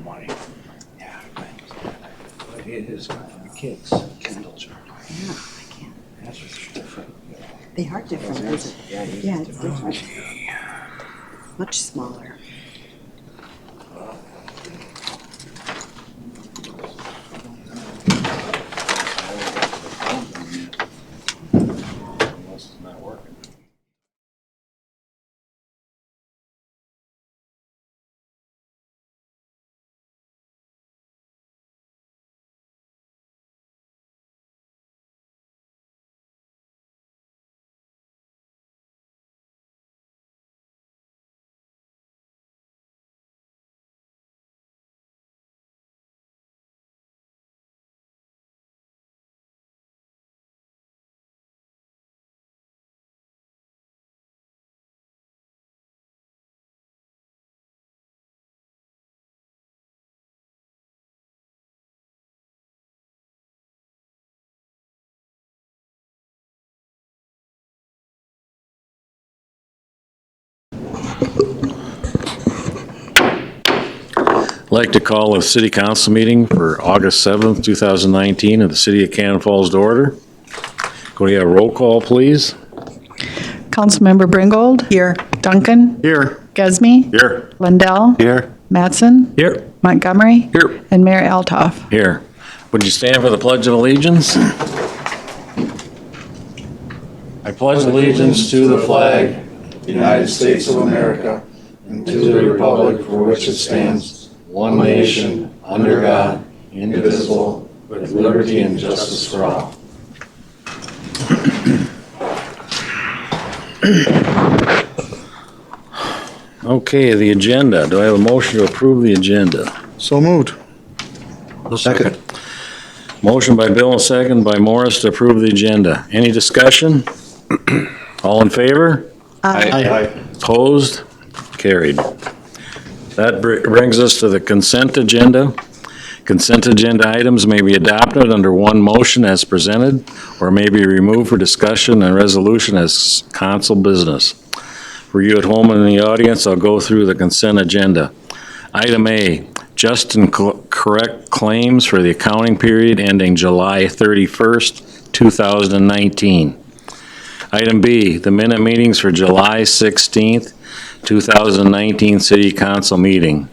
money. Yeah, but it is good for the kids. Kindles are. Yeah, I can't. That's just different. They are different, isn't it? Yeah, it's different. Much smaller. Unless it's not working. I'd like to call a city council meeting for August 7th, 2019 of the city of Cannon Falls to order. Go to a roll call, please. Councilmember Bringold. Here. Duncan. Here. Gesme. Here. Lundell. Here. Mattson. Here. Montgomery. Here. And Mayor Altoff. Here. Would you stand for the Pledge of Allegiance? I pledge allegiance to the flag, United States of America, and to the republic for which it stands, one nation, under God, indivisible, with liberty and justice for all. Okay, the agenda. Do I have a motion to approve the agenda? So moved. Second. Motion by Bill and second by Morris to approve the agenda. Any discussion? All in favor? Aye. Opposed? Carried. That brings us to the consent agenda. Consent agenda items may be adopted under one motion as presented, or may be removed for discussion and resolution as council business. For you at home and in the audience, I'll go through the consent agenda. Item A, just and correct claims for the accounting period ending July 31st, 2019. Item B, the minute meetings for July 16th, 2019 City Council meeting.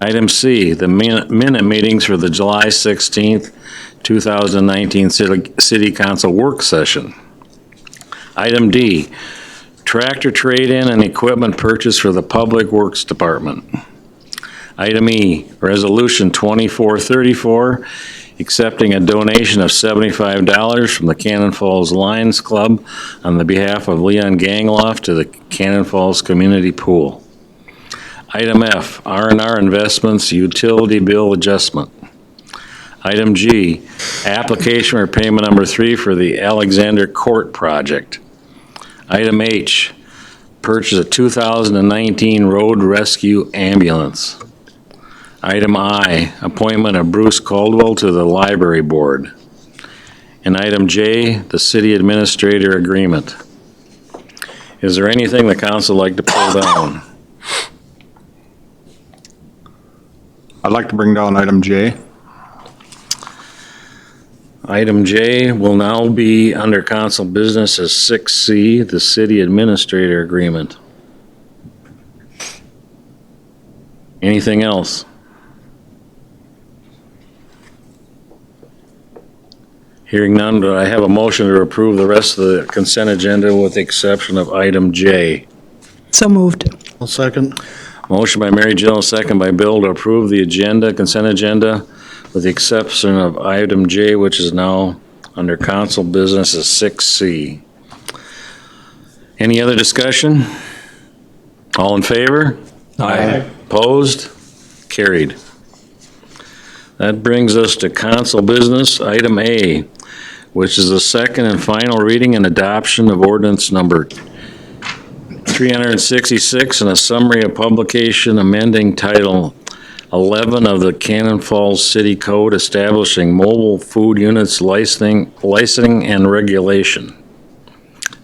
Item C, the minute meetings for the July 16th, 2019 City Council work session. Item D, tractor trade-in and equipment purchase for the Public Works Department. Item E, Resolution 2434, accepting a donation of $75 from the Cannon Falls Lions Club on the behalf of Leon Gangloff to the Cannon Falls Community Pool. Item F, R&R Investments Utility Bill Adjustment. Item G, application for payment number 3 for the Alexander Court project. Item H, purchase a 2019 road rescue ambulance. Item I, appointment of Bruce Caldwell to the Library Board. And item J, the City Administrator Agreement. Is there anything the council would like to pull down? I'd like to bring down item J. Item J will now be under council business as 6C, the City Administrator Agreement. Anything else? Hearing none, do I have a motion to approve the rest of the consent agenda with the exception of item J? So moved. I'll second. Motion by Mary Jill, second by Bill to approve the agenda, consent agenda, with the exception of item J, which is now under council business as 6C. Any other discussion? All in favor? Aye. Opposed? Carried. That brings us to council business, item A, which is the second and final reading and adoption of ordinance number 366 and a summary of publication amending Title 11 of the Cannon Falls City Code establishing mobile food units licensing and regulation.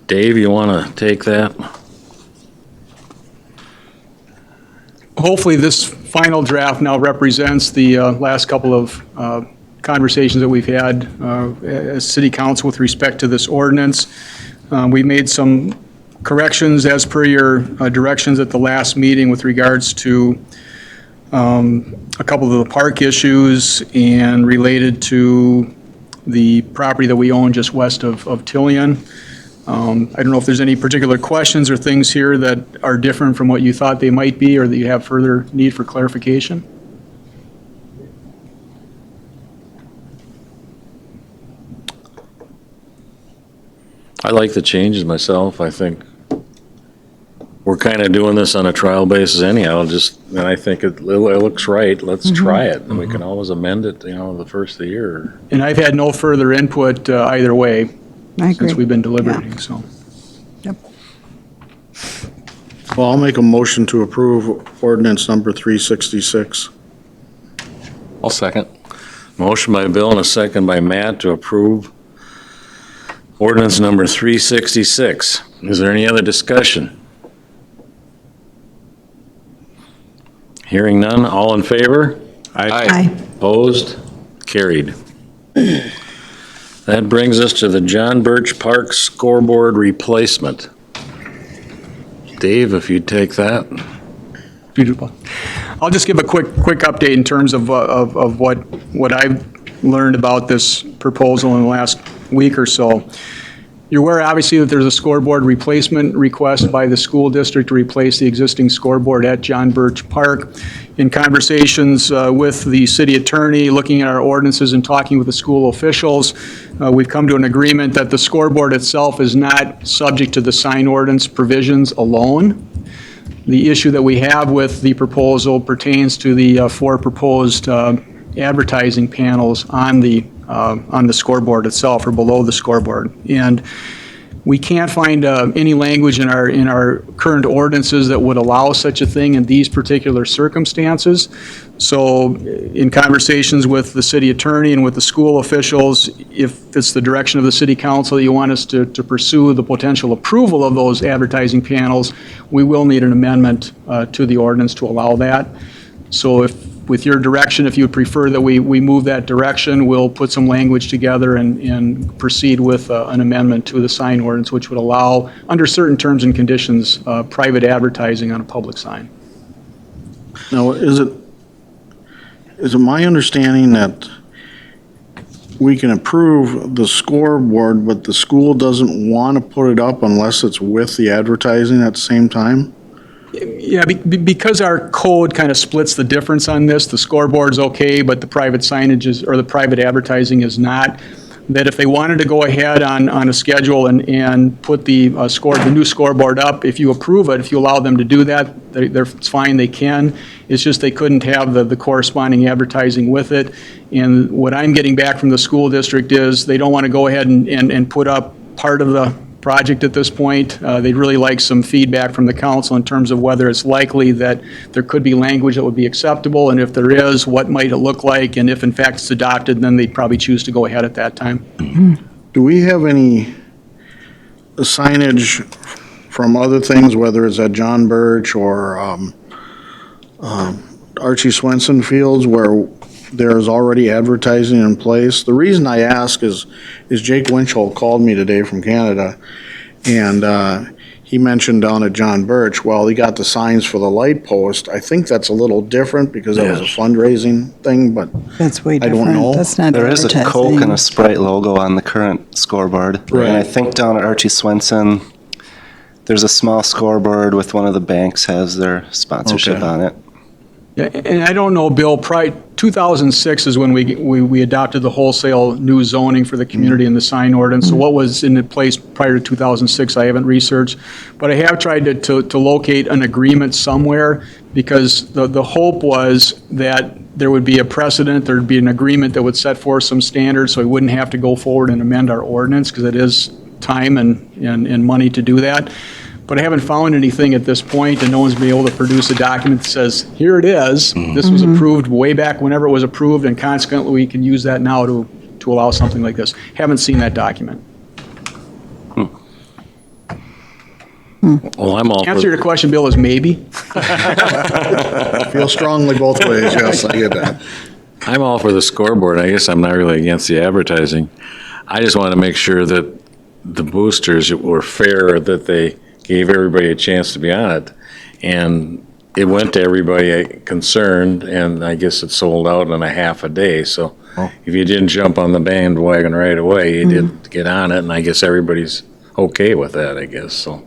Dave, you want to take that? Hopefully this final draft now represents the last couple of conversations that we've had as city council with respect to this ordinance. We made some corrections as per your directions at the last meeting with regards to a couple of the park issues and related to the property that we own just west of Tillian. I don't know if there's any particular questions or things here that are different from what you thought they might be or that you have further need for clarification. I like the changes myself. I think we're kind of doing this on a trial basis anyhow, and I think it looks right. Let's try it. And we can always amend it, the first of the year. And I've had no further input either way I agree. since we've been deliberating, so. Yep. Well, I'll make a motion to approve ordinance number 366. I'll second. Motion by Bill and a second by Matt to approve ordinance number 366. Is there any other discussion? Hearing none, all in favor? Aye. Opposed? Carried. That brings us to the John Birch Park scoreboard replacement. Dave, if you'd take that. Beautiful. I'll just give a quick update in terms of what I've learned about this proposal in the last week or so. You're aware, obviously, that there's a scoreboard replacement request by the school district to replace the existing scoreboard at John Birch Park. In conversations with the city attorney, looking at our ordinances and talking with the school officials, we've come to an agreement that the scoreboard itself is not subject to the sign ordinance provisions alone. The issue that we have with the proposal pertains to the 4 proposed advertising panels on the scoreboard itself or below the scoreboard. And we can't find any language in our current ordinances that would allow such a thing in these particular circumstances. So in conversations with the city attorney and with the school officials, if it's the direction of the city council that you want us to pursue the potential approval of those advertising panels, we will need an amendment to the ordinance to allow that. So if, with your direction, if you would prefer that we move that direction, we'll put some language together and proceed with an amendment to the sign ordinance, which would allow, under certain terms and conditions, private advertising on a public sign. Now, is it my understanding that we can approve the scoreboard, but the school doesn't want to put it up unless it's with the advertising at the same time? Yeah, because our code kind of splits the difference on this, the scoreboard's okay, but the private signage is, or the private advertising is not, that if they wanted to go ahead on a schedule and put the new scoreboard up, if you approve it, if you allow them to do that, it's fine, they can. It's just they couldn't have the corresponding advertising with it. And what I'm getting back from the school district is they don't want to go ahead and put up part of the project at this point. They'd really like some feedback from the council in terms of whether it's likely that there could be language that would be acceptable, and if there is, what might it look like, and if in fact it's adopted, then they'd probably choose to go ahead at that time. Do we have any signage from other things, whether it's at John Birch or Archie Swenson Fields, where there's already advertising in place? The reason I ask is Jake Winchell called me today from Canada, and he mentioned down at John Birch, well, he got the signs for the light post. I think that's a little different because that was a fundraising thing, but That's way I different. don't know. That's not There is a advertising. Coke and a Sprite logo on the current scoreboard. Right. And I think down at Archie Swenson, there's a small scoreboard with one of the banks has their sponsorship Okay. on it. Yeah, and I don't know, Bill, 2006 is when we adopted the wholesale new zoning for the community and the sign ordinance. So what was in place prior to 2006, I haven't researched. But I have tried to locate an agreement somewhere, because the hope was that there would be a precedent, there'd be an agreement that would set forth some standards, so we wouldn't have to go forward and amend our ordinance, because it is time and money to do that. But I haven't found anything at this point, and no one's been able to produce a document that says, here it is. This was approved way back whenever it was approved, and consequently, we can use that now to allow something like this. Haven't seen that document. Well, I'm all Answer for, your question, Bill, is maybe. Feel strongly both ways, yes, I get that. I'm all for the scoreboard. I guess I'm not really against the advertising. I just want to make sure that the boosters were fair, that they gave everybody a chance to be on it. And it went to everybody concerned, and I guess it sold out in a half a day. So if you didn't jump on the bandwagon right away, you did get on it, and I guess everybody's okay with that, I guess, so.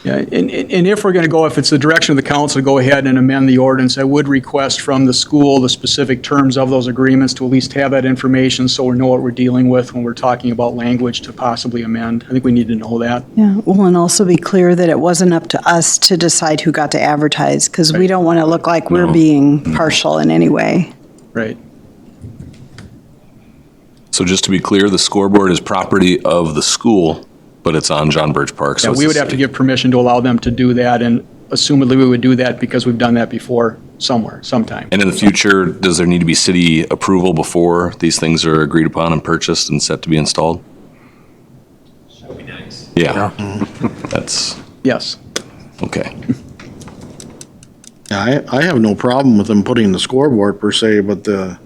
Yeah, and if we're going to go, if it's the direction of the council to go ahead and amend the ordinance, I would request from the school the specific terms of those agreements to at least have that information so we know what we're dealing with when we're talking about language to possibly amend. I think we need to know that. Yeah, well, and also be clear that it wasn't up to us to decide who got to advertise, because we don't want to look like we're being partial in any way. Right. So just to be clear, the scoreboard is property of the school, but it's on John Birch Park. So Yeah, it's we the would have to city. give permission to allow them to do that, and assumedly we would do that because we've done that before somewhere, sometime. And in the future, does there need to be city approval before these things are agreed upon and purchased and set to be installed? That would be nice. Yeah. That's, Yes. okay. Yeah, I have no problem with them putting the scoreboard per se, but the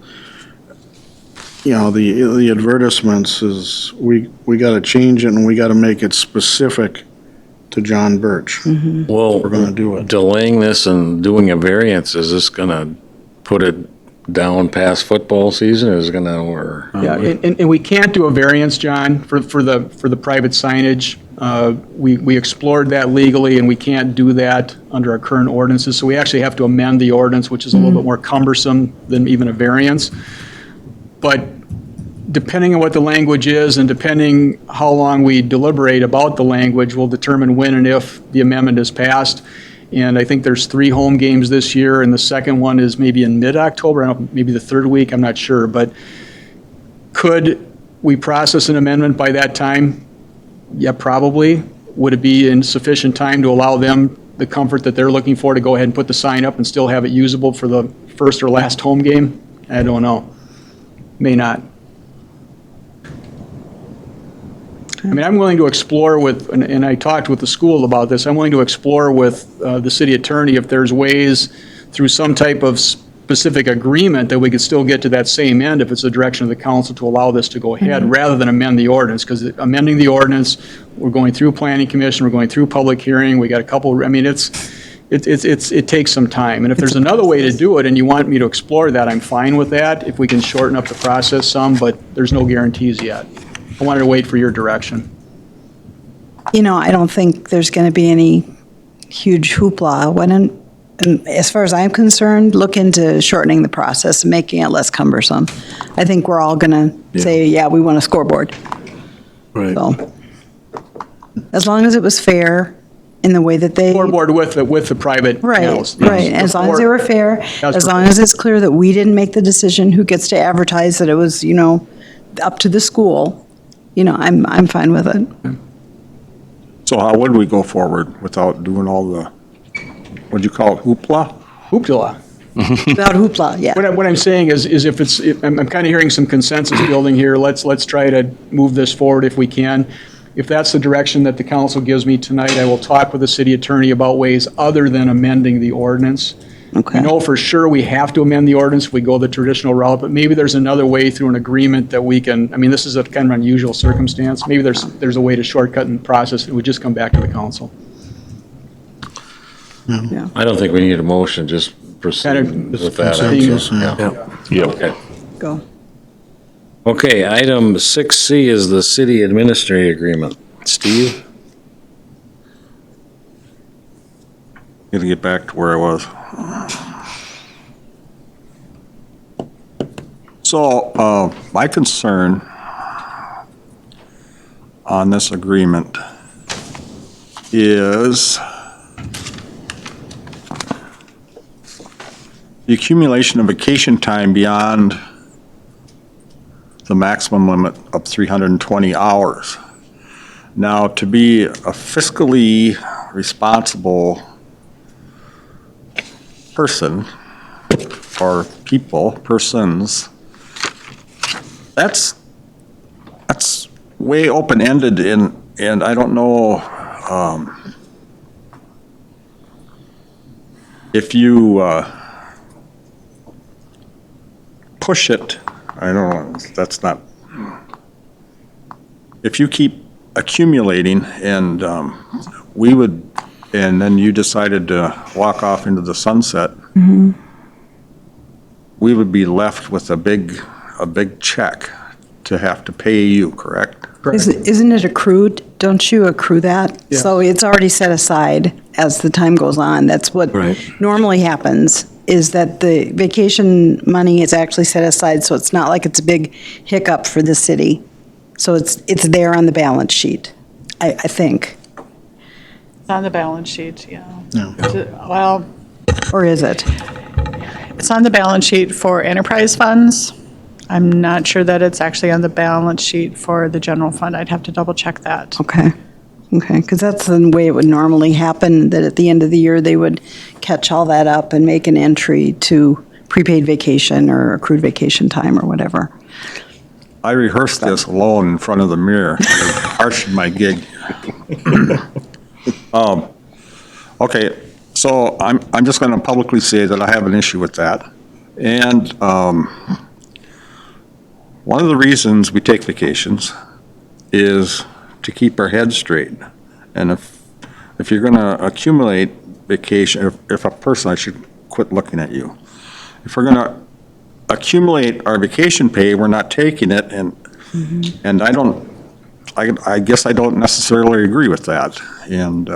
advertisements is, we gotta change it and we gotta make it specific to John Birch. Well, We're gonna do it. delaying this and doing a variance, is this gonna put it down past football season, is it gonna, or? Yeah, and we can't do a variance, John, for the private signage. We explored that legally, and we can't do that under our current ordinances, so we actually have to amend the ordinance, which is a little bit more cumbersome than even a variance. But depending on what the language is and depending how long we deliberate about the language will determine when and if the amendment is passed. And I think there's 3 home games this year, and the second one is maybe in mid-October, I don't know, maybe the third week, I'm not sure. But could we process an amendment by that time? Yeah, probably. Would it be in sufficient time to allow them the comfort that they're looking for to go ahead and put the sign up and still have it usable for the first or last home game? I don't know. May not. I mean, I'm willing to explore with, and I talked with the school about this, I'm willing to explore with the city attorney if there's ways through some type of specific agreement that we could still get to that same end if it's the direction of the council to allow this to go ahead, rather than amend the ordinance, because amending the ordinance, we're going through planning commission, we're going through public hearing, we got a couple, I mean, it takes some time. And if there's another way to do it and you want me to explore that, I'm fine with that, if we can shorten up the process some, but there's no guarantees yet. I wanted to wait for your direction. I don't think there's going to be any huge hoopla. And as far as I'm concerned, look into shortening the process and making it less cumbersome. I think we're all going to say, yeah, we want a scoreboard. Right. So, as long as it was fair in the way that they. Scoreboard with the private panels. Right. As long as they were fair, as long as it's clear that we didn't make the decision who gets to advertise, that it was, up to the school, I'm fine with it. So how would we go forward without doing all the, what'd you call it, hoopla? Hoopla. Without hoopla, yeah. What I'm saying is if I'm kind of hearing some consensus building here, let's try to move this forward if we can. If that's the direction that the council gives me tonight, I will talk with the city attorney about ways other than amending the ordinance. Okay. I know for sure we have to amend the ordinance if we go the traditional route, but maybe there's another way through an agreement that we can, I mean, this is a kind of unusual circumstance. Maybe there's a way to shortcut in the process. It would just come back to the council. I don't think we need a motion, just proceed Kind of with that. consensus, Yeah. Okay. Go. Okay, item 6C is the city administrator agreement. Steve? Gotta get back to where I was. So, my concern on this agreement is the accumulation of vacation time beyond the maximum limit of 320 hours. Now, to be a fiscally responsible person or persons, that's way open-ended and I don't know, if you push it, I don't know, that's not, if you keep accumulating and we would, and then you decided to walk off into the sunset, we would be left with a big check to have to pay you, correct? Isn't it accrued? Don't you accrue that? So it's already set aside as the time goes on. That's what Right. normally happens, is that the vacation money is actually set aside, so it's not like it's a big hiccup for the city. So it's there on the balance sheet, I think. It's on the balance sheet, yeah. No. Well, Or is it? it's on the balance sheet for enterprise funds. I'm not sure that it's actually on the balance sheet for the general fund. I'd have to double check that. Okay. Okay, because that's the way it would normally happen, that at the end of the year, they would catch all that up and make an entry to prepaid vacation or accrued vacation time or whatever. I rehearsed this alone in front of the mirror. I harshed my gig. Okay, so I'm just going to publicly say that I have an issue with that. And one of the reasons we take vacations is to keep our heads straight. And if you're going to accumulate vacation, if a person, I should quit looking at you. If we're going to accumulate our vacation pay, we're not taking it, and I guess I don't necessarily agree with that. And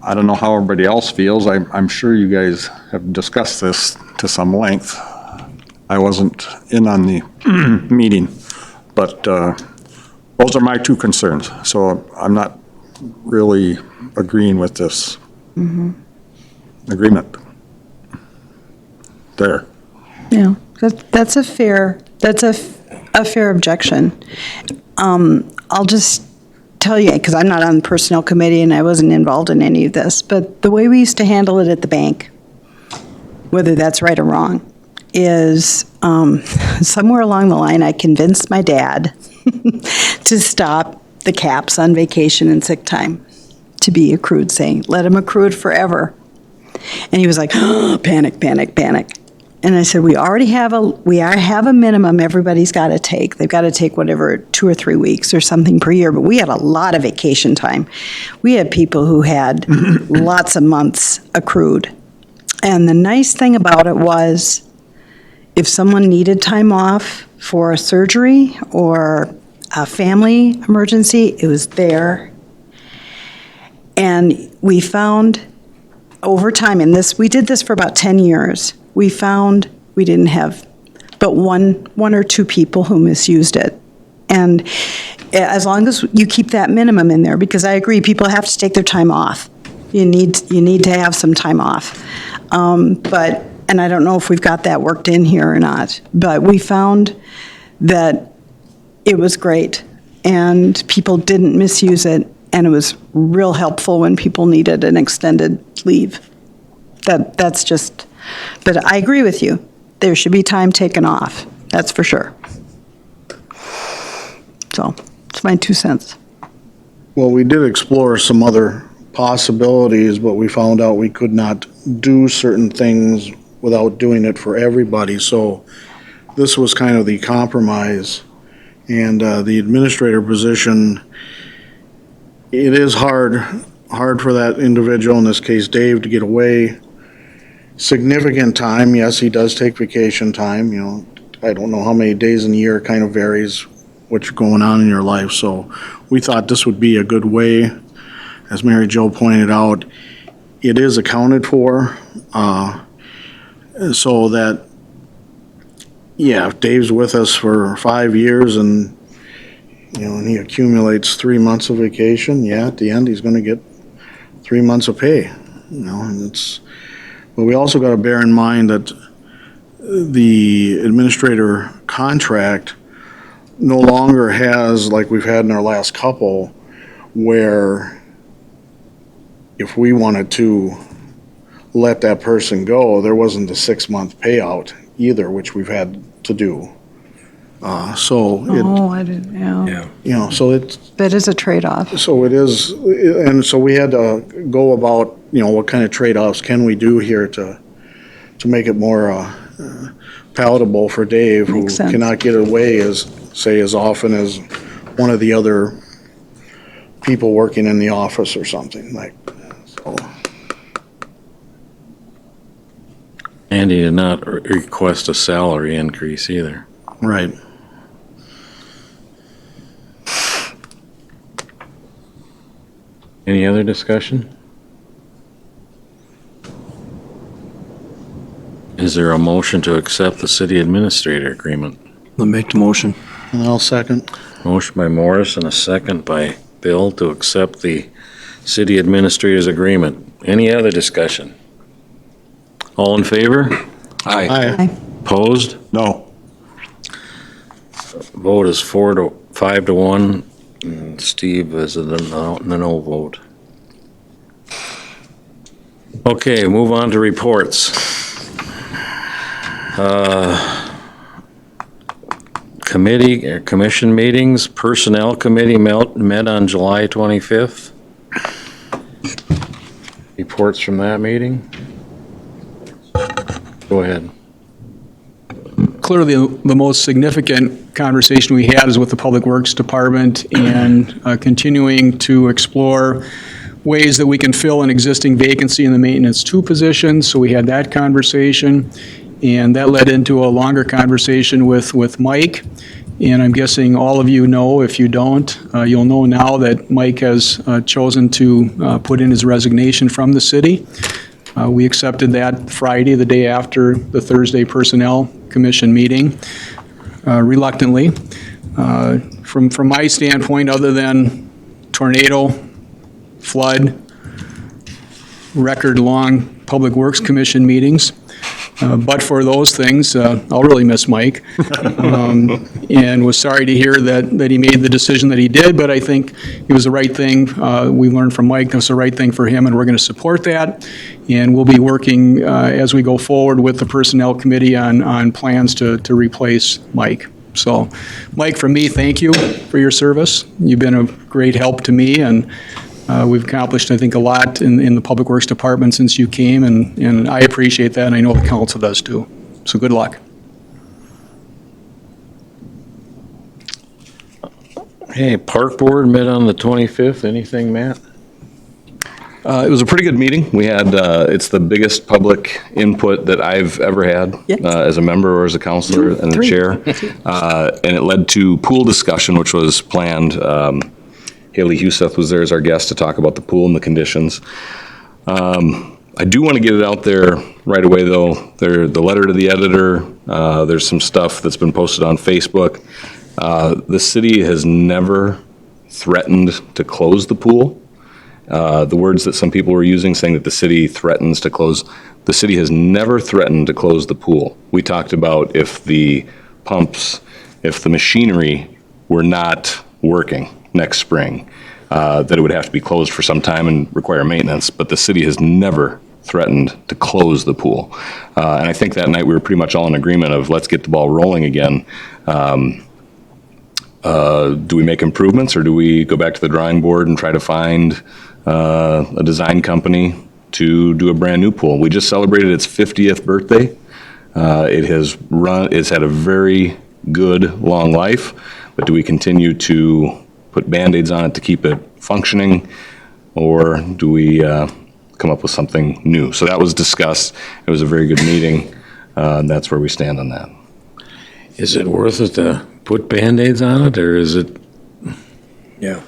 I don't know how everybody else feels. I'm sure you guys have discussed this to some length. I wasn't in on the meeting, but those are my two concerns. So I'm not really agreeing with this agreement. There. Yeah, that's a fair objection. I'll just tell you, because I'm not on the personnel committee and I wasn't involved in any of this, but the way we used to handle it at the bank, whether that's right or wrong, is somewhere along the line I convinced my dad to stop the caps on vacation and sick time to be accrued, saying, let them accrue it forever. And he was like, oh, panic, panic, panic. And I said, we have a minimum everybody's got to take. They've got to take whatever, 2 or 3 weeks or something per year. But we had a lot of vacation time. We had people who had lots of months accrued. And the nice thing about it was, if someone needed time off for a surgery or a family emergency, it was there. And we found over time, and we did this for about 10 years, we found we didn't have but one or two people who misused it. And as long as you keep that minimum in there, because I agree, people have to take their time off. You need to have some time off. And I don't know if we've got that worked in here or not, but we found that it was great and people didn't misuse it, and it was real helpful when people needed an extended leave. That's just, but I agree with you. There should be time taken off, that's for sure. So, it's my 2 cents. Well, we did explore some other possibilities, but we found out we could not do certain things without doing it for everybody. So this was kind of the compromise. And the administrator position, it is hard for that individual, in this case Dave, to get away significant time. Yes, he does take vacation time. I don't know how many days in the year, it kind of varies what's going on in your life. So we thought this would be a good way. As Mary Jo pointed out, it is accounted for, so that, yeah, if Dave's with us for 5 years and he accumulates 3 months of vacation, yeah, at the end, he's gonna get 3 months of pay, and but we also gotta bear in mind that the administrator contract no longer has, like we've had in our last couple, where if we wanted to let that person go, there wasn't a 6-month payout either, which we've had to do. So Oh, I didn't, yeah. so it's, That is a trade-off. so it is, and so we had to go about, what kind of trade-offs can we do here to make it more palatable for Dave, who Makes sense. cannot get away as often as one of the other people working in the office or something like, so. And he did not request a salary increase either. Right. Any other discussion? Is there a motion to accept the city administrator agreement? I'll make the motion. And I'll second. Motion by Morris and a second by Bill to accept the city administrator's agreement. Any other discussion? All in favor? Aye. Aye. Opposed? No. Vote is 5 to 1. And Steve is a no vote. Okay, move on to reports. Committee or commission meetings, Personnel Committee met on July 25th. Reports from that meeting? Go ahead. Clearly, the most significant conversation we had is with the Public Works Department and continuing to explore ways that we can fill an existing vacancy in the Maintenance 2 position. So we had that conversation, and that led into a longer conversation with Mike. And I'm guessing all of you know, if you don't, you'll know now that Mike has chosen to put in his resignation from the city. We accepted that Friday, the day after the Thursday Personnel Commission meeting, reluctantly. From my standpoint, other than tornado, flood, record-long Public Works Commission meetings, but for those things, I'll really miss Mike. And was sorry to hear that he made the decision that he did, but I think it was the right thing. We learned from Mike, it was the right thing for him, and we're going to support that. And we'll be working as we go forward with the Personnel Committee on plans to replace Mike. So, Mike, from me, thank you for your service. You've been a great help to me, and we've accomplished, I think, a lot in the Public Works Department since you came, and I appreciate that, and I know the council does too. So good luck. Hey, Park Board met on the 25th. Anything, Matt? It was a pretty good meeting. We had, it's the biggest public input that I've ever had as a member or as a counselor and a chair. And it led to pool discussion, which was planned. Haley Huseth was there as our guest to talk about the pool and the conditions. I do want to get it out there right away, though. The letter to the editor, there's some stuff that's been posted on Facebook. The city has never threatened to close the pool. The words that some people were using, saying that the city threatens to close, the city has never threatened to close the pool. We talked about if the pumps, if the machinery were not working next spring, that it would have to be closed for some time and require maintenance, but the city has never threatened to close the pool. And I think that night we were pretty much all in agreement of let's get the ball rolling again. Do we make improvements, or do we go back to the drawing board and try to find a design company to do a brand-new pool? We just celebrated its 50th birthday. It's had a very good, long life, but do we continue to put Band-Aids on it to keep it functioning, or do we come up with something new? So that was discussed. It was a very good meeting. That's where we stand on that. Is it worth it to put Band-Aids on it, or is it? Yeah.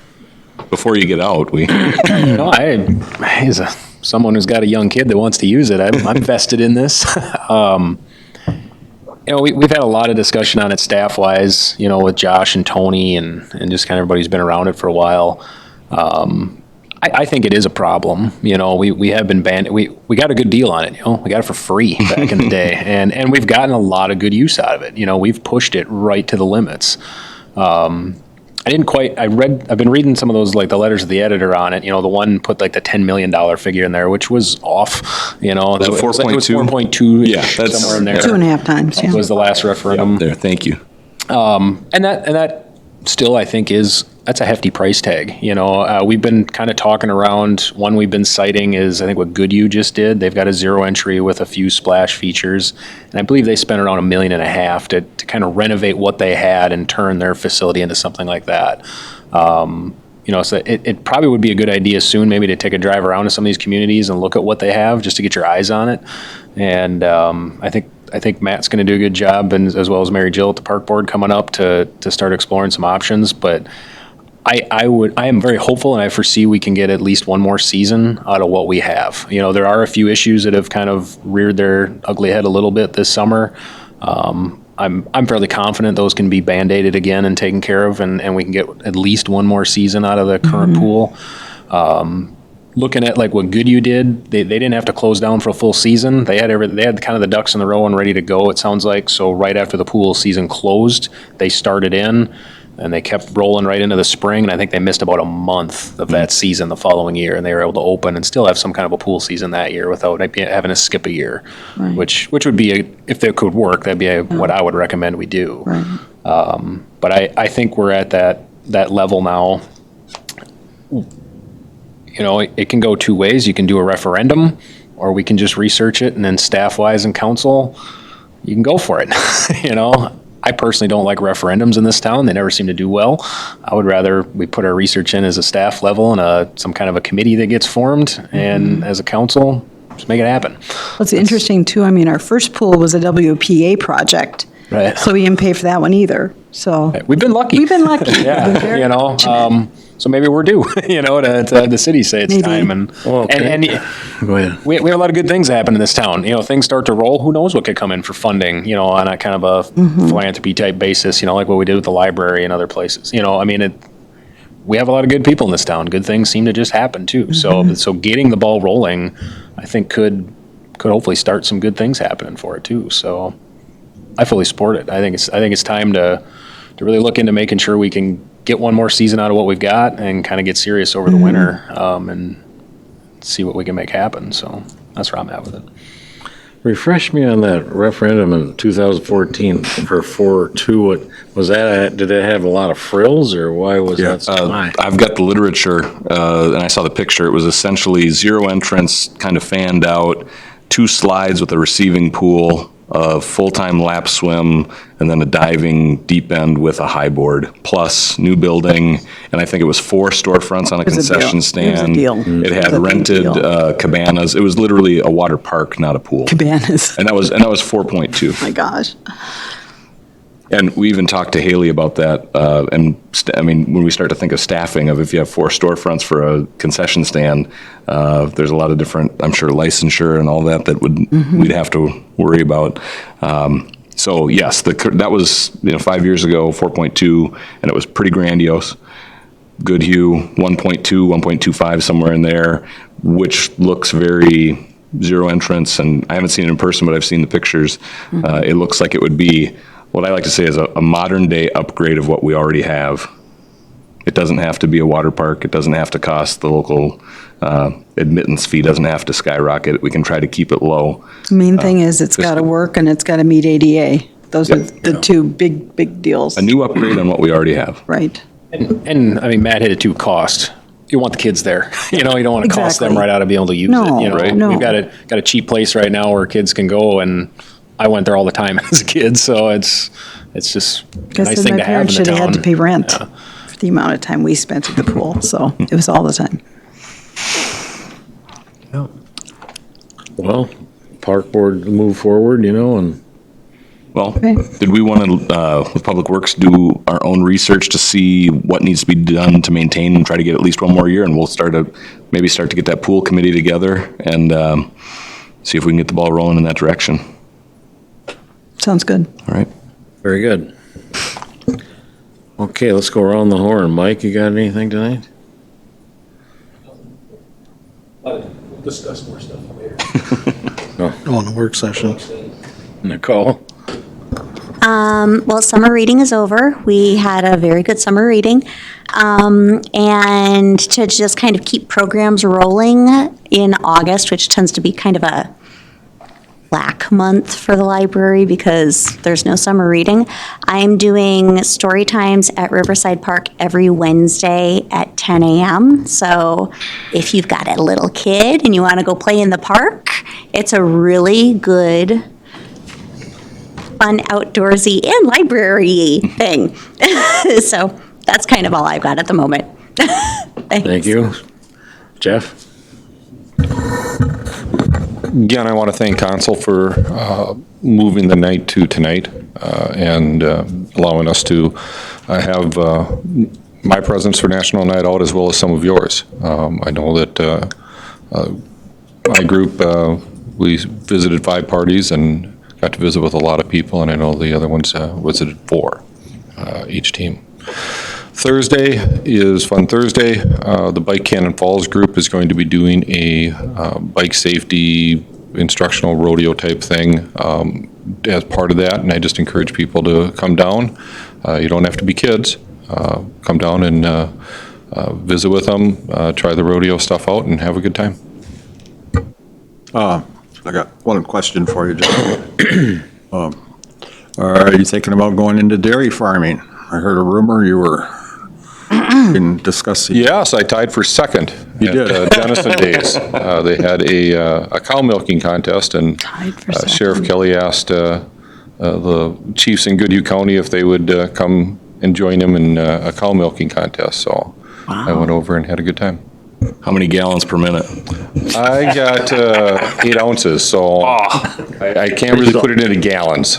Before you get out, we, No, as someone who's got a young kid that wants to use it, I'm vested in this. We've had a lot of discussion on it staff-wise, with Josh and Tony and just kind of everybody's been around it for a while. I think it is a problem. We have been banned. We got a good deal on it. We got it for free back in the day, and we've gotten a lot of good use out of it. We've pushed it right to the limits. I've been reading some of those, like the letters of the editor on it. The one put like the $10 million figure in there, which was off. Was it 4.2? It was 4.2. Yeah, that's somewhere in there. 2.5 times, yeah. Was the last referendum. there, thank you. And that still, I think, that's a hefty price tag. You know, we've been kind of talking around, one we've been citing is, I think what Goodhue just did. They've got a zero entry with a few splash features. And I believe they spent around $1.5 million to kind of renovate what they had and turn their facility into something like that. You know, so it probably would be a good idea soon maybe to take a drive around to some of these communities and look at what they have just to get your eyes on it. And I think Matt's going to do a good job, and as well as Mary Jill at the park board coming up to start exploring some options. But I am very hopeful, and I foresee we can get at least one more season out of what we have. You know, there are a few issues that have kind of reared their ugly head a little bit this summer. I'm fairly confident those can be band-aided again and taken care of, and we can get at least one more season out of the current pool. Looking at like what Goodhue did, they didn't have to close down for a full season. They had kind of the ducks in the row and ready to go, it sounds like. So right after the pool season closed, they started in, and they kept rolling right into the spring. And I think they missed about a month of that season the following year, and they were able to open and still have some kind of a pool season that year without having to skip a year, which would be, if that could work, that'd be what I would recommend we do. Right. But I think we're at that level now. You know, it can go two ways. You can do a referendum, or we can just research it, and then staff-wise and council, you can go for it. You know, I personally don't like referendums in this town. They never seem to do well. I would rather we put our research in as a staff level and some kind of a committee that gets formed, and as a council, just make it happen. What's interesting too, I mean, our first pool was a WPA project. Right. So we didn't pay for that one either, so. We've been lucky. We've been lucky. We've been Yeah, very you know, fortunate. so maybe we're due, you know, to have the city say it's Maybe. time. And, Okay. and Go ahead. we have a lot of good things happen in this town. You know, things start to roll. Who knows what could come in for funding, you know, on a kind of a philanthropy type basis, you know, like what we did with the library and other places. You know, I mean, we have a lot of good people in this town. Good things seem to just happen too. So getting the ball rolling, I think could hopefully start some good things happening for it too. So I fully support it. I think it's time to really look into making sure we can get one more season out of what we've got and kind of get serious over the winter, and see what we can make happen. So that's where I'm at with it. Refresh me on that referendum in 2014 for 4-2. What was that? Did it have a lot of frills, or why was that so high? I've got the literature, and I saw the picture. It was essentially zero entrance, kind of fanned out, 2 slides with a receiving pool, a full-time lap swim, and then a diving deep end with a high board, plus new building, and I think it was 4 storefronts on a was a deal. concession It was a stand. deal. It It was had a big rented deal. cabanas. It was literally a water park, not a pool. Cabanas. And that was 4.2. My gosh. And we even talked to Haley about that, I mean, when we start to think of staffing, of if you have 4 storefronts for a concession stand, there's a lot of different, I'm sure, licensure and all that we'd have to worry about. So yes, that was 5 years ago, 4.2, and it was pretty grandiose. Goodhue, 1.2, 1.25, somewhere in there, which looks very zero entrance, and I haven't seen it in person, but I've seen the pictures. It looks like it would be what I like to say is a modern-day upgrade of what we already have. It doesn't have to be a water park. It doesn't have to cost the local admittance fee. Doesn't have to skyrocket. We can try to keep it low. The main thing is it's got to work and it's got to meet ADA. Those are the two big deals. A new upgrade on what we already have. Right. And I mean, Matt hit it too, cost. You want the kids there. You know, you don't want to cost them Exactly. right out of being able to use No, it. You know, right. No. We've got a cheap place right now where kids can go, and I went there all the time as a kid, so it's just a Guess nice that thing my to have in parents the should have town. had to pay rent for the amount of time we spent at the pool, so it was all the time. Well, park board move forward, and Well, Okay. did we want to, with Public Works, do our own research to see what needs to be done to maintain and try to get at least one more year? And we'll maybe start to get that pool committee together and see if we can get the ball rolling in that direction. Sounds good. All right. very good. Okay, let's go around the horn. Mike, you got anything tonight? Discuss more stuff later. Oh, in the work session. Nicole? Well, summer reading is over. We had a very good summer reading. And to just kind of keep programs rolling in August, which tends to be kind of a slack month for the library because there's no summer reading. I'm doing story times at Riverside Park every Wednesday at 10 a.m. So if you've got a little kid and you want to go play in the park, it's a really good, fun, outdoorsy, and library thing. So that's kind of all I've got at the moment. Thank you. Jeff? Again, I want to thank Council for moving the night to tonight and allowing us to have my presence for National Night Out as well as some of yours. I know that my group, we visited 5 parties and got to visit with a lot of people, and I know the other ones visited 4, each team. Thursday is Fun Thursday. The Bike Cannon Falls group is going to be doing a bike safety instructional rodeo type thing as part of that, and I just encourage people to come down. You don't have to be kids. Come down and visit with them, try the rodeo stuff out, and have a good time. I got one question for you, John. Are you thinking about going into dairy farming? I heard a rumor you were discussing. Yes, I tied for second at Denison Days. They had a cow milking contest, and Sheriff Kelly asked the chiefs in Goodhue County if they would come and join him in a cow milking contest. So I went over and had a good time. How many gallons per minute? I got 8 ounces, so I can't really put it into gallons.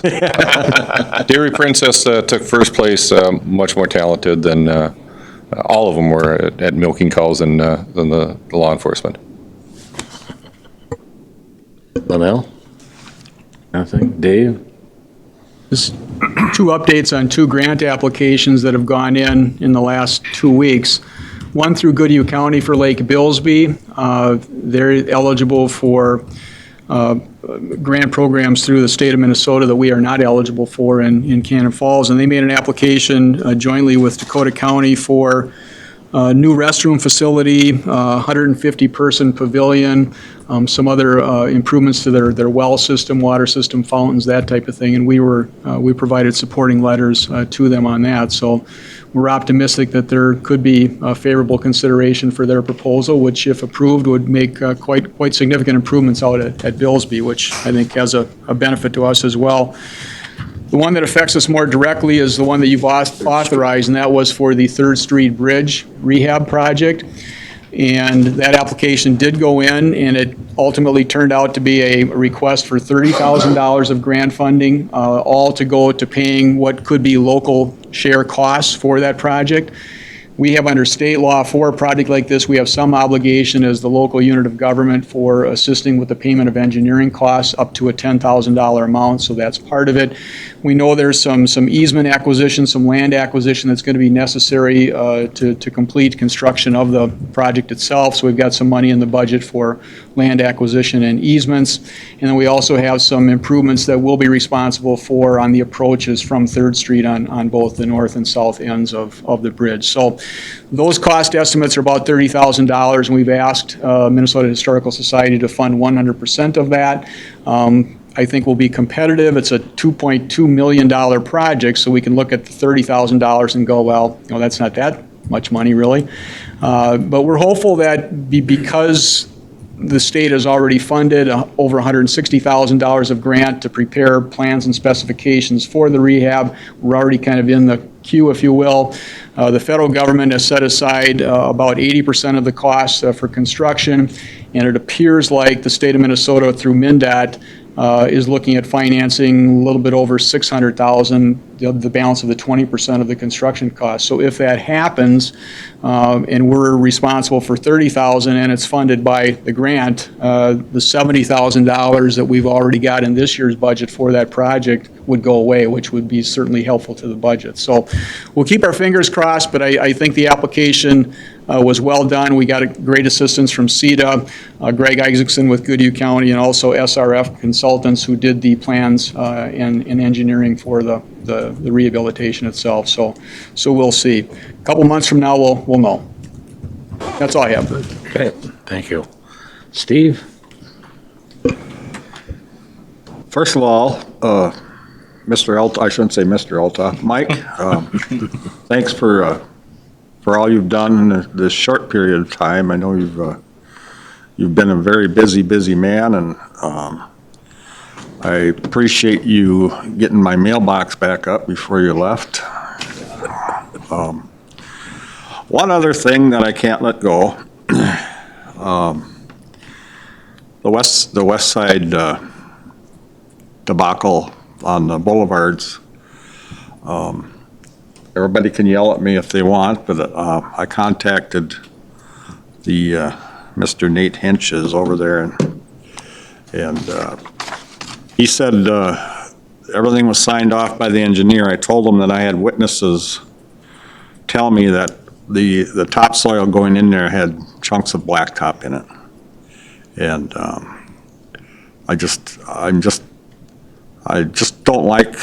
Dairy Princess took first place, much more talented than all of them were at milking cows than the law enforcement. Linnell? Nothing? Dave? Just 2 updates on 2 grant applications that have gone in the last 2 weeks. One through Goodhue County for Lake Billsby. They're eligible for grant programs through the state of Minnesota that we are not eligible for in Cannon Falls. And they made an application jointly with Dakota County for a new restroom facility, 150-person pavilion, some other improvements to their well system, water system, fountains, that type of thing. And we provided supporting letters to them on that. So we're optimistic that there could be a favorable consideration for their proposal, which, if approved, would make quite significant improvements out at Billsby, which I think has a benefit to us as well. The one that affects us more directly is the one that you've authorized, and that was for the 3rd Street Bridge rehab project. And that application did go in, and it ultimately turned out to be a request for $30,000 of grant funding, all to go to paying what could be local share costs for that project. We have, under state law, for a project like this, we have some obligation as the local unit of government for assisting with the payment of engineering costs up to a $10,000 amount, so that's part of it. We know there's some easement acquisition, some land acquisition that's going to be necessary to complete construction of the project itself, so we've got some money in the budget for land acquisition and easements. And then we also have some improvements that we'll be responsible for on the approaches from 3rd Street on both the north and south ends of the bridge. So those cost estimates are about $30,000, and we've asked Minnesota Historical Society to fund 100% of that. I think we'll be competitive. It's a $2.2 million project, so we can look at the $30,000 and go, well, that's not that much money, really. But we're hopeful that because the state has already funded over $160,000 of grant to prepare plans and specifications for the rehab, we're already kind of in the queue, if you will. The federal government has set aside about 80% of the costs for construction, and it appears like the state of Minnesota through MnDOT is looking at financing a little bit over $600,000, the balance of the 20% of the construction cost. So if that happens, and we're responsible for $30,000 and it's funded by the grant, the $70,000 that we've already got in this year's budget for that project would go away, which would be certainly helpful to the budget. So we'll keep our fingers crossed, but I think the application was well done. We got a great assistance from CETA, Greg Isaacson with Goodhue County, and also SRF Consultants, who did the plans and engineering for the rehabilitation itself. So we'll see. A couple months from now, we'll know. That's all I have. Okay, thank you. Steve? First of all, Mr. Elta, I shouldn't say Mr. Elta, Mike, thanks for all you've done in this short period of time. I know you've been a very busy man, and I appreciate you getting my mailbox back up before you left. One other thing that I can't let go, the west side debacle on the boulevards. Everybody can yell at me if they want, but I contacted the Mr. Nate Henches over there, and he said everything was signed off by the engineer. I told him that I had witnesses tell me that the topsoil going in there had chunks of blacktop in it, and I just don't like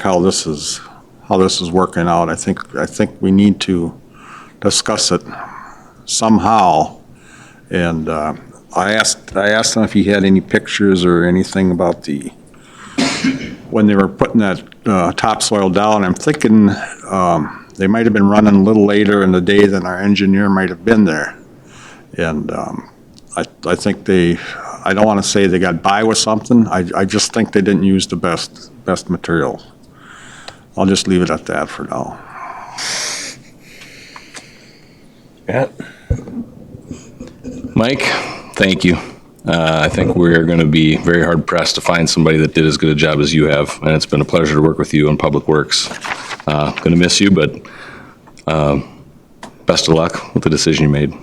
how this is working out. I think we need to discuss it somehow. And I asked him if he had any pictures or anything about when they were putting that topsoil down. I'm thinking they might have been running a little later in the day than our engineer might have been there. And I think I don't want to say they got by with something. I just think they didn't use the best material. I'll just leave it at that for now. Mike, thank you. I think we're going to be very hard pressed to find somebody that did as good a job as you have, and it's been a pleasure to work with you in Public Works. Going to miss you, but best of luck with the decision you made.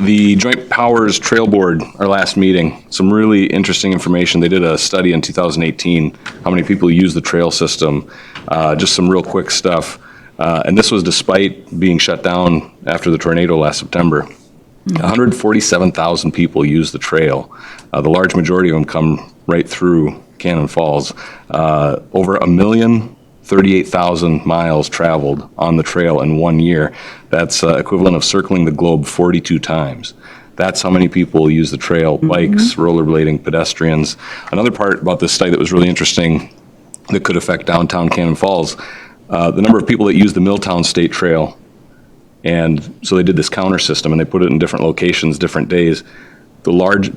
The Joint Powers Trail Board, our last meeting, some really interesting information. They did a study in 2018, how many people use the trail system, just some real quick stuff. And this was despite being shut down after the tornado last September. 147,000 people use the trail. The large majority of them come right through Cannon Falls. Over 1,038,000 miles traveled on the trail in 1 year. That's equivalent of circling the globe 42 times. That's how many people use the trail: bikes, rollerblading, pedestrians. Another part about this study that was really interesting that could affect downtown Cannon Falls, the number of people that use the Milltown State Trail. And so they did this counter system, and they put it in different locations, different days. The large,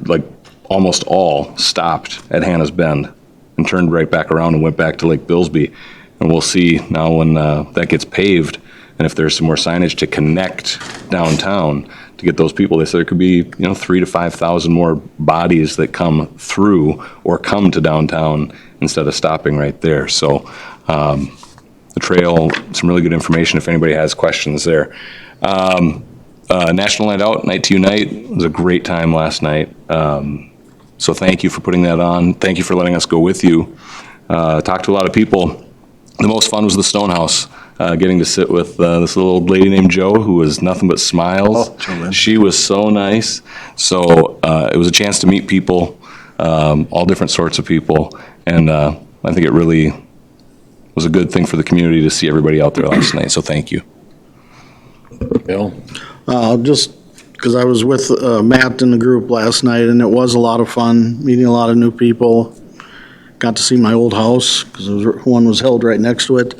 almost all stopped at Hannah's Bend and turned right back around and went back to Lake Billsby. And we'll see now when that gets paved, and if there's some more signage to connect downtown to get those people. They said there could be 3,000 to 5,000 more bodies that come through or come to downtown instead of stopping right there. So the trail, some really good information if anybody has questions there. National Night Out, Night to Unite, it was a great time last night. So thank you for putting that on. Thank you for letting us go with you. Talked to a lot of people. The most fun was the Stonehouse, getting to sit with this little old lady named Jo, who was nothing but smiles. She was so nice. So it was a chance to meet people, all different sorts of people. And I think it really was a good thing for the community to see everybody out there last night. So thank you. Bill? Just because I was with Matt in the group last night, and it was a lot of fun, meeting a lot of new people. Got to see my old house, because one was held right next to it.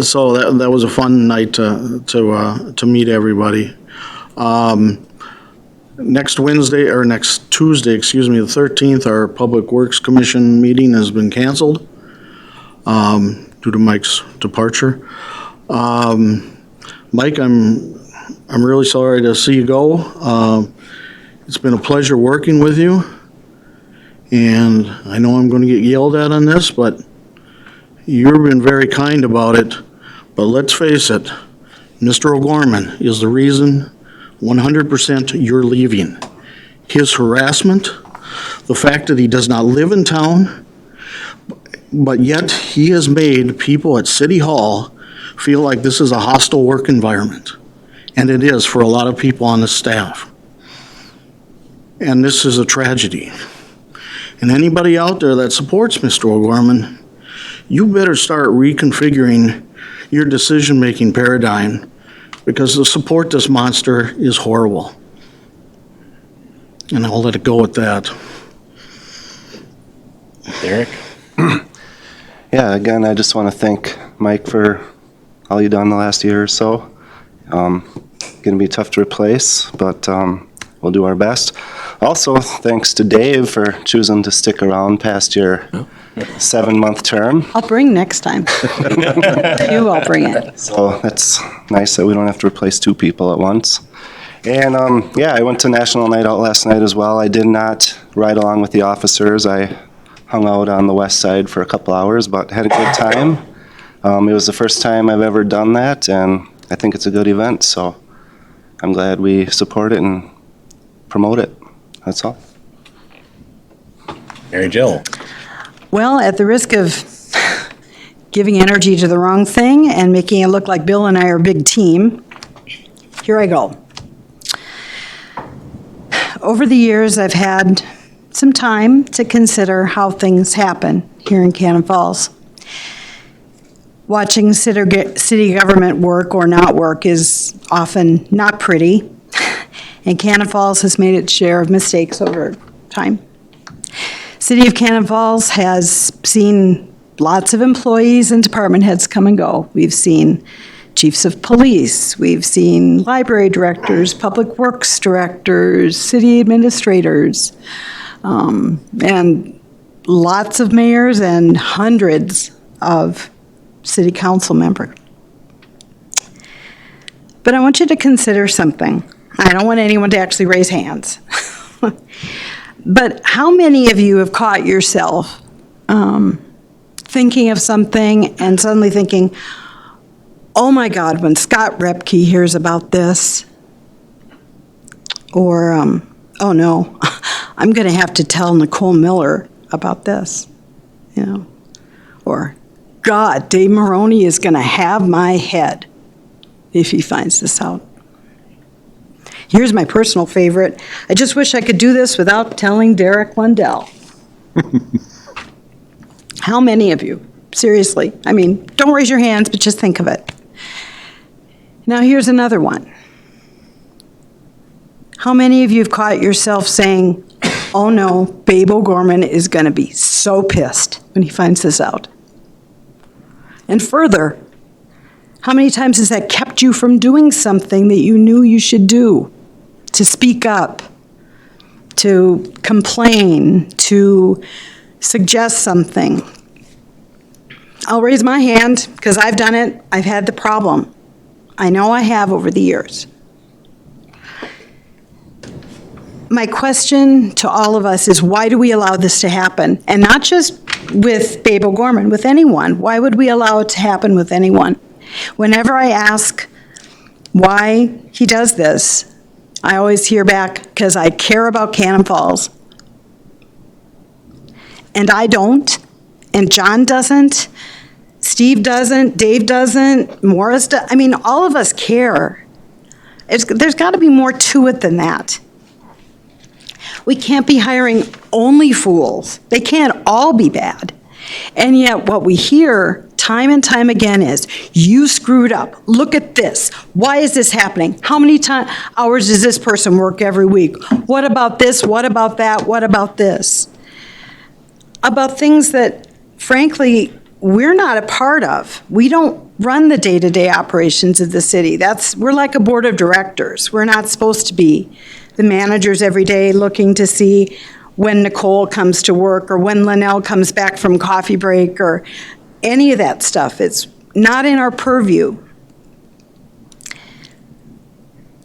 So that was a fun night to meet everybody. Next Tuesday, the 13th, our Public Works Commission meeting has been canceled due to Mike's departure. Mike, I'm really sorry to see you go. It's been a pleasure working with you, and I know I'm going to get yelled at on this, but you've been very kind about it. But let's face it, Mr. O'Gorman is the reason 100% you're leaving. His harassment, the fact that he does not live in town, but yet he has made people at City Hall feel like this is a hostile work environment. And it is for a lot of people on the staff. And this is a tragedy. And anybody out there that supports Mr. O'Gorman, you better start reconfiguring your decision-making paradigm, because to support this monster is horrible. And I'll let it go at that. Derek? Yeah, again, I just want to thank Mike for all you've done the last year or so. Going to be tough to replace, but we'll do our best. Also, thanks to Dave for choosing to stick around past your 7-month term. I'll bring next time. You will bring it. So that's nice that we don't have to replace 2 people at once. And yeah, I went to National Night Out last night as well. I did not ride along with the officers. I hung out on the west side for a couple hours, but had a good time. It was the first time I've ever done that, and I think it's a good event, so I'm glad we support it and promote it. That's all. Mary Jill? Well, at the risk of giving energy to the wrong thing and making it look like Bill and I are a big team, here I go. Over the years, I've had some time to consider how things happen here in Cannon Falls. Watching city government work or not work is often not pretty, and Cannon Falls has made its share of mistakes over time. City of Cannon Falls has seen lots of employees and department heads come and go. We've seen chiefs of police, we've seen library directors, public works directors, city administrators, and lots of mayors and hundreds of city council members. But I want you to consider something. I don't want anyone to actually raise hands. But how many of you have caught yourself thinking of something and suddenly thinking, oh my God, when Scott Repke hears about this, or, oh no, I'm going to have to tell Nicole Miller about this, you know, or God, Dave Maroney is going to have my head if he finds this out. Here's my personal favorite. I just wish I could do this without telling Derek Lundell. How many of you, seriously, I mean, don't raise your hands, but just think of it. Now here's another one. How many of you have caught yourself saying, oh no, Babe O'Gorman is going to be so pissed when he finds this out? And further, how many times has that kept you from doing something that you knew you should do? To speak up, to complain, to suggest something. I'll raise my hand because I've done it. I've had the problem. I know I have over the years. My question to all of us is, why do we allow this to happen? And not just with Babe O'Gorman, with anyone. Why would we allow it to happen with anyone? Whenever I ask why he does this, I always hear back, because I care about Cannon Falls. And I don't, and John doesn't, Steve doesn't, Dave doesn't, Morris does. I mean, all of us care. There's got to be more to it than that. We can't be hiring only fools. They can't all be bad. And yet what we hear time and time again is, you screwed up. Look at this. Why is this happening? How many hours does this person work every week? What about this? What about that? What about this? About things that, frankly, we're not a part of. We don't run the day-to-day operations of the city. We're like a board of directors. We're not supposed to be the managers every day looking to see when Nicole comes to work or when Linnell comes back from coffee break or any of that stuff. It's not in our purview.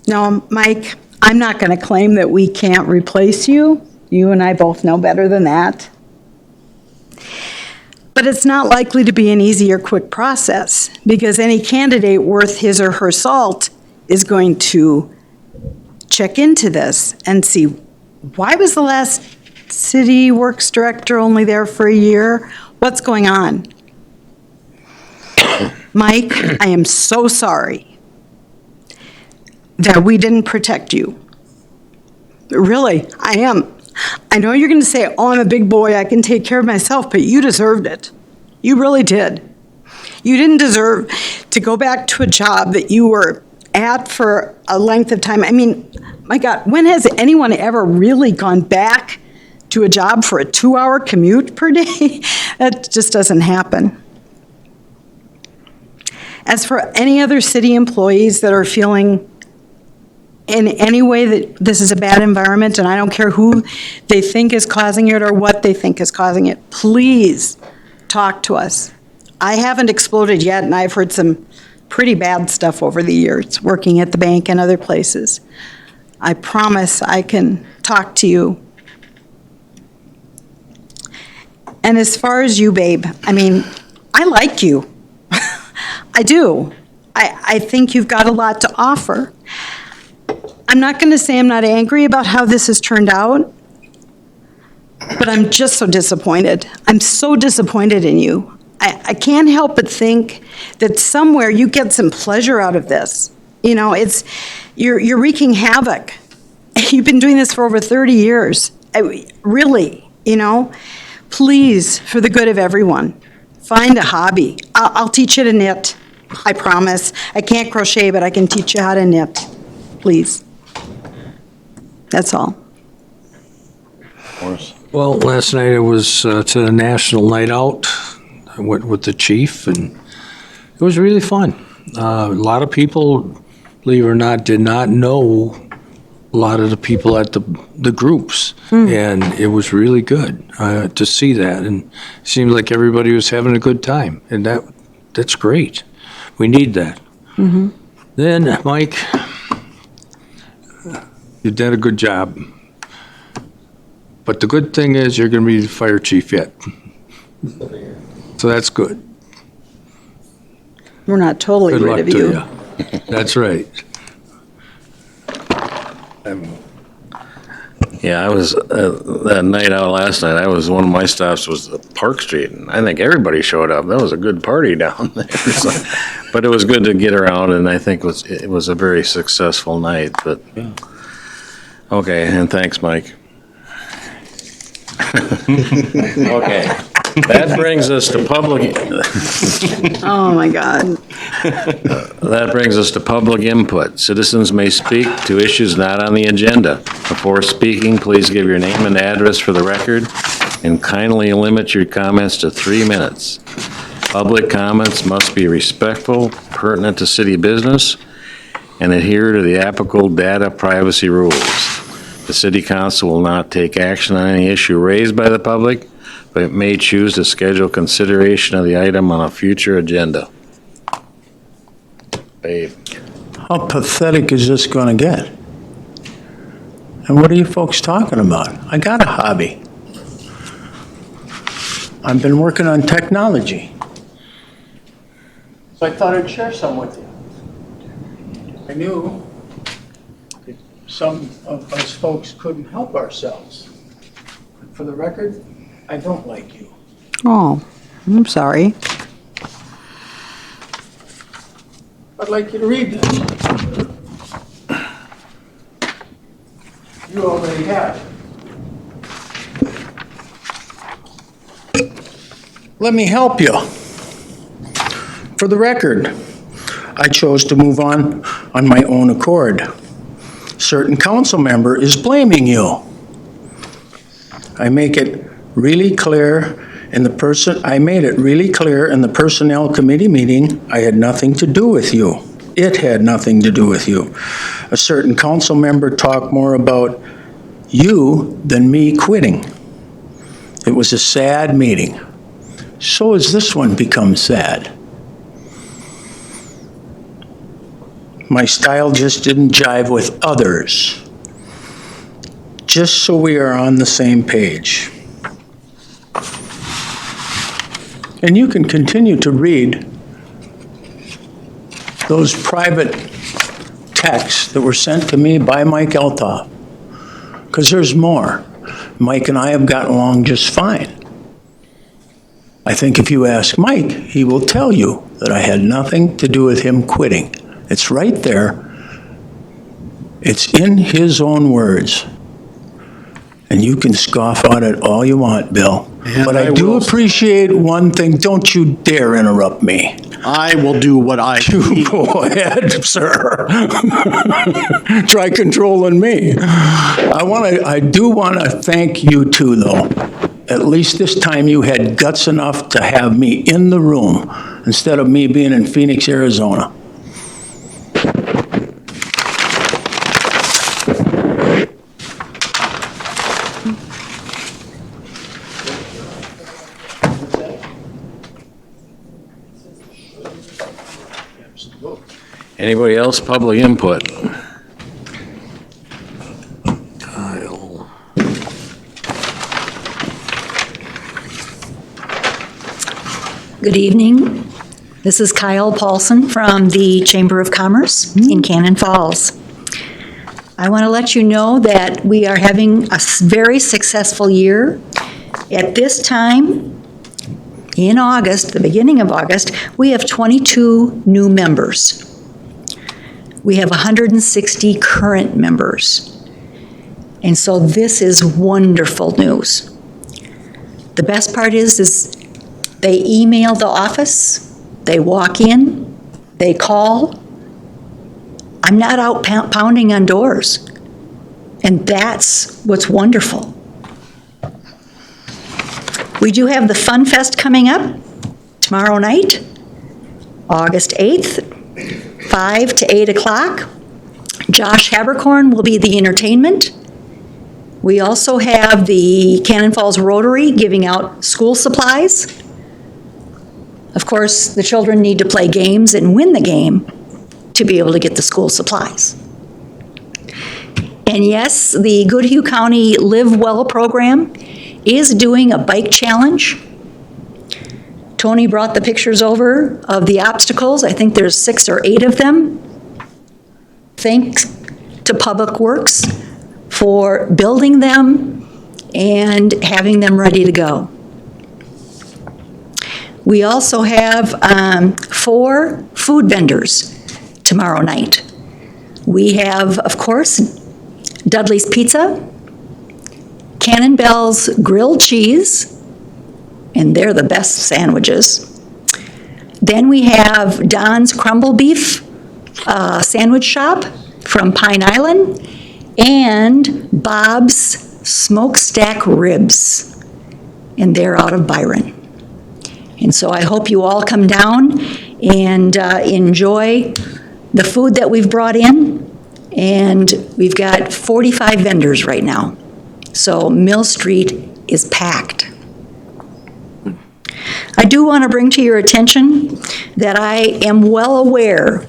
Now, Mike, I'm not going to claim that we can't replace you. You and I both know better than that. But it's not likely to be an easy or quick process, because any candidate worth his or her salt is going to check into this and see, why was the last city works director only there for a year? What's going on? Mike, I am so sorry that we didn't protect you. Really, I am. I know you're going to say, oh, I'm a big boy, I can take care of myself, but you deserved it. You really did. You didn't deserve to go back to a job that you were at for a length of time. I mean, My God, when has anyone ever really gone back to a job for a 2-hour commute per day? That just doesn't happen. As for any other city employees that are feeling in any way that this is a bad environment, and I don't care who they think is causing it or what they think is causing it, please talk to us. I haven't exploded yet, and I've heard some pretty bad stuff over the years, working at the bank and other places. I promise I can talk to you. And as far as you, babe, I mean, I like you. I do. I think you've got a lot to offer. I'm not going to say I'm not angry about how this has turned out, but I'm just so disappointed. I'm so disappointed in you. I can't help but think that somewhere you get some pleasure out of this. You know, you're wreaking havoc. You've been doing this for over 30 years. Really, you know? Please, for the good of everyone, find a hobby. I'll teach you to knit. I promise. I can't crochet, but I can teach you how to knit. Please. That's all. Well, last night I was to the National Night Out. I went with the chief, and it was really fun. A lot of people, believe it or not, did not know a lot of the people at the groups, and it was really good to see that. And it seemed like everybody was having a good time, and that's great. We need that. Then, Mike, you did a good job. But the good thing is you're going to be the fire chief yet. So that's good. We're not totally Good rid luck of to you. you. That's right. Yeah, I was, that night out last night, one of my stops was Park Street, and I think everybody showed up. That was a good party down there. So, but it was good to get around, and I think it was a very successful night, but, okay, and thanks, Mike. Okay, that brings us to public, Oh, my God. that brings us to public input. Citizens may speak to issues not on the agenda. Before speaking, please give your name and address for the record, and kindly limit your comments to 3 minutes. Public comments must be respectful, pertinent to city business, and adhere to the applicable data privacy rules. The city council will not take action on any issue raised by the public, but it may choose to schedule consideration of the item on a future agenda. Babe. How pathetic is this going to get? And what are you folks talking about? I got a hobby. I've been working on technology. So I thought I'd share some with you. I knew that some of us folks couldn't help ourselves. For the record, I don't like you. Oh, I'm sorry. I'd like you to read this. You already have. Let me help you. For the record, I chose to move on my own accord. Certain council member is blaming you. I made it really clear in the personnel committee meeting, I had nothing to do with you. It had nothing to do with you. A certain council member talked more about you than me quitting. It was a sad meeting. So has this one become sad. My style just didn't jive with others. Just so we are on the same page. And you can continue to read those private texts that were sent to me by Mike Eltoff, because there's more. Mike and I have gotten along just fine. I think if you ask Mike, he will tell you that I had nothing to do with him quitting. It's right there. It's in his own words. And you can scoff at it all you want, Bill. And But I do appreciate one thing. Don't you dare interrupt me. I will do what I You go ahead, sir. Try controlling me. I do want to thank you too, though. At least this time you had guts enough to have me in the room instead of me being in Phoenix, Arizona. Anybody else, public input? Kyle. Good evening. This is Kyle Paulson from the Chamber of Commerce in Cannon Falls. I want to let you know that we are having a very successful year. At this time, in August, the beginning of August, we have 22 new members. We have 160 current members. And so this is wonderful news. The best part is they email the office, they walk in, they call. I'm not out pounding on doors. And that's what's wonderful. We do have the Fun Fest coming up tomorrow night, August 8th. 5 to 8 o'clock. Josh Habercorn will be the entertainment. We also have the Cannon Falls Rotary giving out school supplies. Of course, the children need to play games and win the game to be able to get the school supplies. And yes, the Goodhue County Live Well program is doing a bike challenge. Tony brought the pictures over of the obstacles. I think there's 6 or 8 of them. Thanks to Public Works for building them and having them ready to go. We also have 4 food vendors tomorrow night. We have, of course, Dudley's Pizza, Cannon Bell's Grilled Cheese, and they're the best sandwiches. Then we have Don's Crumble Beef Sandwich Shop from Pine Island, and Bob's Smokestack Ribs, and they're out of Byron. And so I hope you all come down and enjoy the food that we've brought in, and we've got 45 vendors right now. So Mill Street is packed. I do want to bring to your attention that I am well aware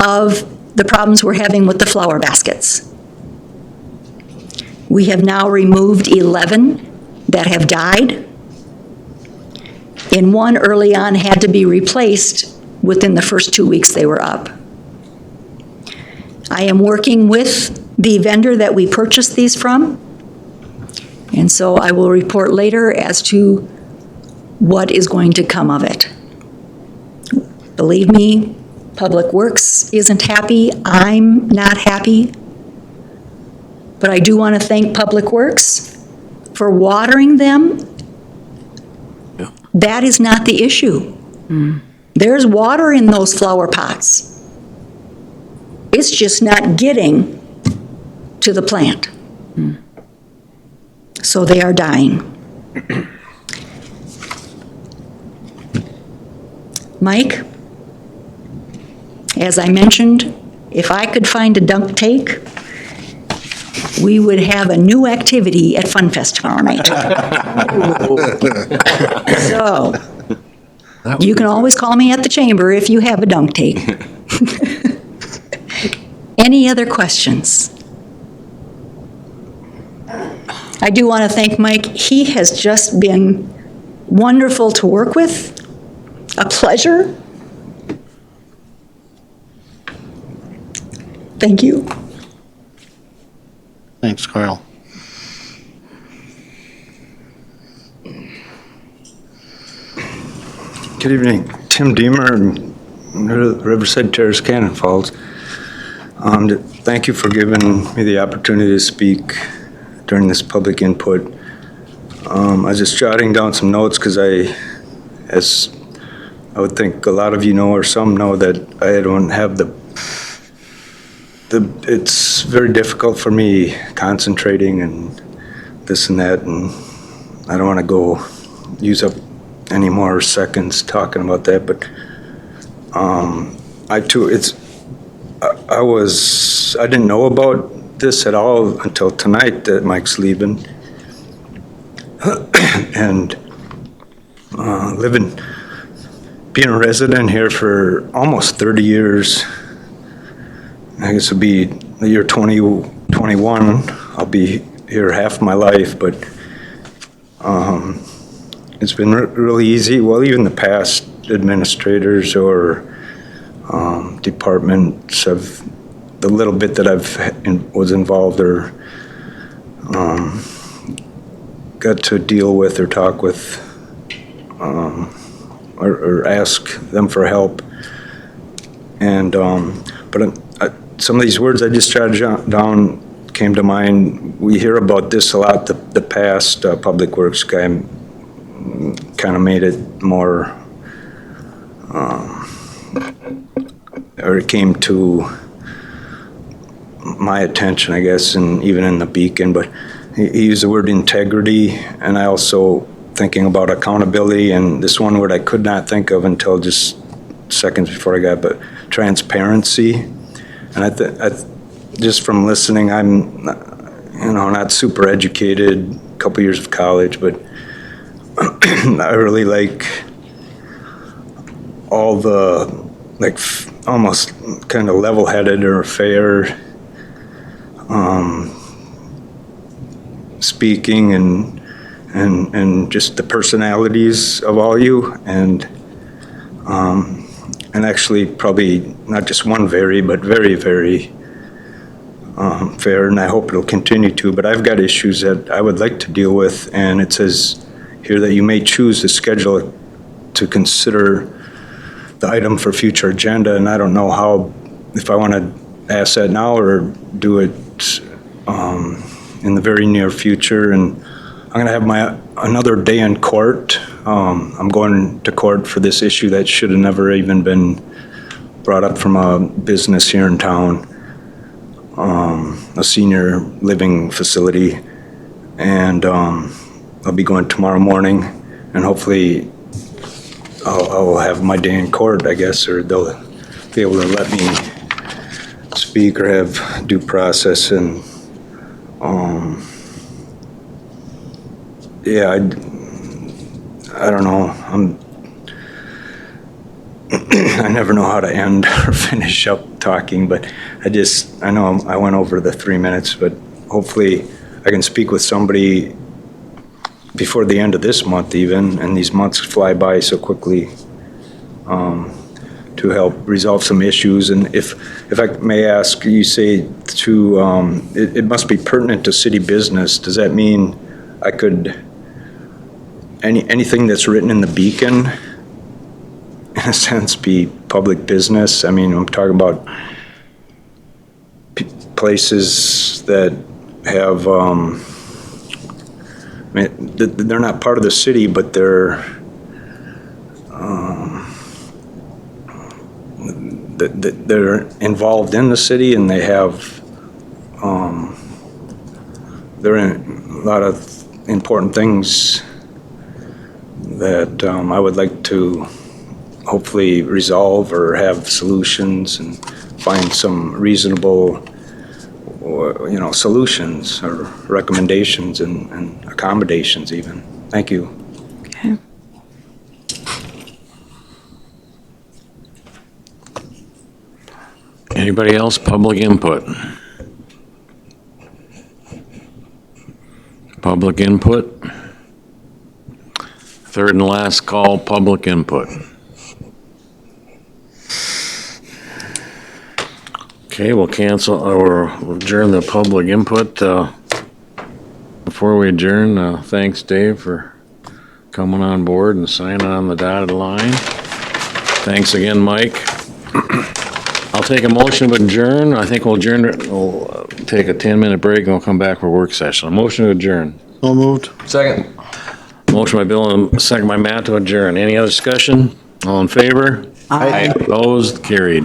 of the problems we're having with the flower baskets. We have now removed 11 that have died, and 1 early on had to be replaced within the first 2 weeks they were up. I am working with the vendor that we purchased these from, and so I will report later as to what is going to come of it. Believe me, Public Works isn't happy. I'm not happy. But I do want to thank Public Works for watering them. That is not the issue. There's water in those flower pots. It's just not getting to the plant. So they are dying. Mike, as I mentioned, if I could find a dunk take, we would have a new activity at Fun Fest tomorrow night. So, you can always call me at the chamber if you have a dunk take. Any other questions? I do want to thank Mike. He has just been wonderful to work with. A pleasure. Thank you. Thanks, Kyle. Good evening. Tim Deemer, Riverside Terrace, Cannon Falls. Thank you for giving me the opportunity to speak during this public input. I was just jotting down some notes because as I would think a lot of you know, or some know, that I don't have it's very difficult for me concentrating and this and that, and I don't want to go use up any more seconds talking about that, but I didn't know about this at all until tonight that Mike's leaving. And being a resident here for almost 30 years, I guess it'll be the year 2021, I'll be here half my life, but it's been really easy. Well, even the past administrators or departments have, the little bit that was involved or got to deal with or talk with or ask them for help. And but some of these words I just jotted down came to mind. We hear about this a lot. The past public works guy kind of made it more, or it came to my attention, I guess, and even in the Beacon, but he used the word integrity, and I also thinking about accountability, and this one word I could not think of until just seconds before I got, but transparency. And just from listening, I'm, not super educated, a couple years of college, but I really like all the, almost kind of level-headed or fair speaking and just the personalities of all you, and actually probably not just one but very, very fair, and I hope it'll continue to. But I've got issues that I would like to deal with, and it says here that you may choose to schedule it to consider the item for future agenda, and I don't know how, if I want to ask that now or do it in the very near future. And I'm going to have another day in court. I'm going to court for this issue that should have never even been brought up from a business here in town, a senior living facility. And I'll be going tomorrow morning, and hopefully I'll have my day in court, I guess, or they'll be able to let me speak or have due process. And yeah, I don't know. I never know how to end or finish up talking, but I know I went over the 3 minutes, but hopefully I can speak with somebody before the end of this month even, and these months fly by so quickly, to help resolve some issues. And if I may ask, you say it must be pertinent to city business. Does that mean I could, anything that's written in the Beacon, in a sense, be public business? I mean, I'm talking about places that have, they're not part of the city, but they're involved in the city, and they have they're in a lot of important things that I would like to hopefully resolve or have solutions and find some reasonable solutions or recommendations and accommodations even. Thank you. Okay. Anybody else? Public input? Public input? Third and last call, public input. Okay, we'll cancel or we'll adjourn the public input. Before we adjourn, thanks, Dave, for coming on board and signing on the dotted line. Thanks again, Mike. I'll take a motion to adjourn. I think we'll take a 10-minute break and we'll come back for work session. A motion to adjourn. So moved. Second. Motion by Bill and second by Matt to adjourn. Any other discussion? All in favor? Aye. Opposed? Carried.